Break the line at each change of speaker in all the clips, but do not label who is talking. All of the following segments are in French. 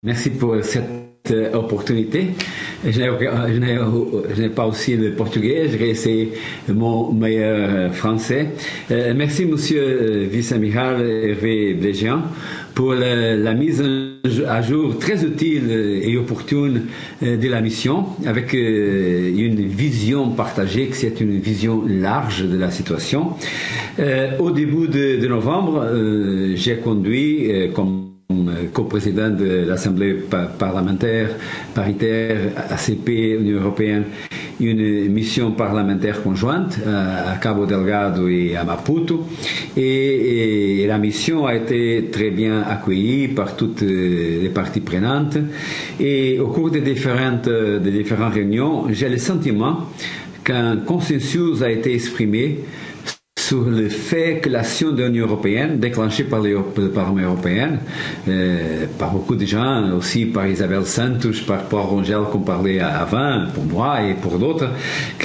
Merci pour cette opportunité. Je n'ai pas aussi le portugais, je vais essayer mon meilleur français. Merci, monsieur vice-amiral Hervé Blégian, pour la mise à jour très utile et opportune de la mission, avec une vision partagée, que c'est une vision large de la situation. Au début de novembre, j'ai conduit comme coprésident de l'Assemblée parlementaire paritaire ACP Union européenne une mission parlementaire conjointe à Cabo Delgado et à Maputo et la mission a été très bien accueillie par toutes les parties prenantes et au cours des différentes réunions, j'ai le sentiment qu'un consensus a été exprimé sur le fait que l'action de l'Union européenne, déclenchée par le Parlement européen, par beaucoup de gens, aussi par Isabel Santos, par Paul Rangel qu'on parlait avant, pour moi et pour d'autres,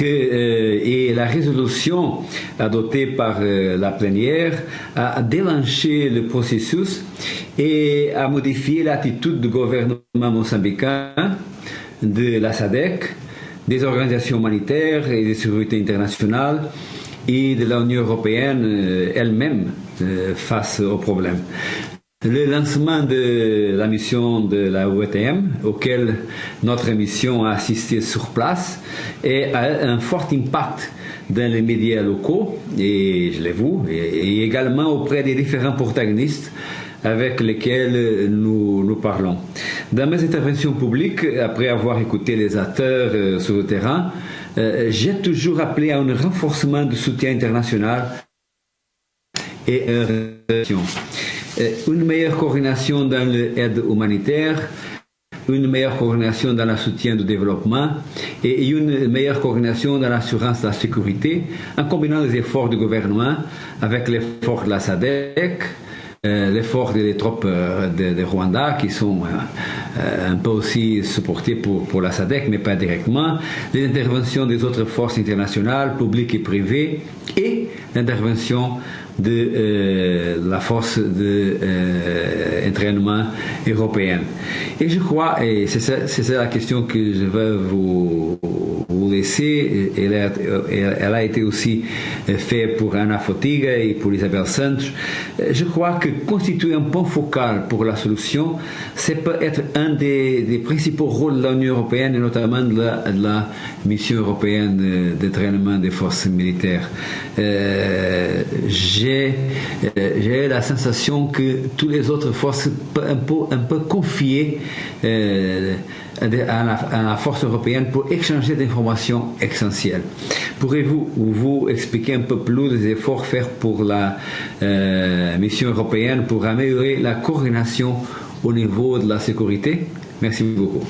et la résolution adoptée par la plénière a déclenché le processus et a modifié l'attitude du gouvernement mozambicain, de la SADC, des organisations humanitaires et de sécurité internationale, et de l'Union européenne elle-même face au problème. Le lancement de la mission de la UETM, auquel notre mission a assisté sur place, a un fort impact dans les médias locaux, et je l'ai vu, et également auprès des différents protagonistes avec lesquels nous parlons. Dans mes interventions publiques, après avoir écouté les acteurs sur le terrain, j'ai toujours appelé à un renforcement du soutien international et une meilleure coordination dans l'aide humanitaire, une meilleure coordination dans le soutien du développement et une meilleure coordination dans l'assurance de la sécurité en combinant les efforts du gouvernement avec l'effort de la SADC, l'effort des troupes de Rwanda qui sont un peu aussi supportées pour la SADC mais pas directement, les interventions des autres forces internationales, publiques et privées et l'intervention de la force d'entraînement européenne. Et je crois, et c'est ça la question que je vais vous laisser, elle a été aussi faite pour Ana Fotiga et pour Isabel Santos, je crois que constituer un point focal pour la solution, c'est peut être un des principaux rôles de l'Union européenne et notamment de la mission européenne d'entraînement des forces militaires. J'ai la sensation que toutes les autres forces un peu confier à la force européenne pour échanger des informations essentielles. Pourriez-vous vous expliquer un peu plus les efforts faits pour la mission européenne pour améliorer la coordination au niveau de la sécurité? Merci beaucoup.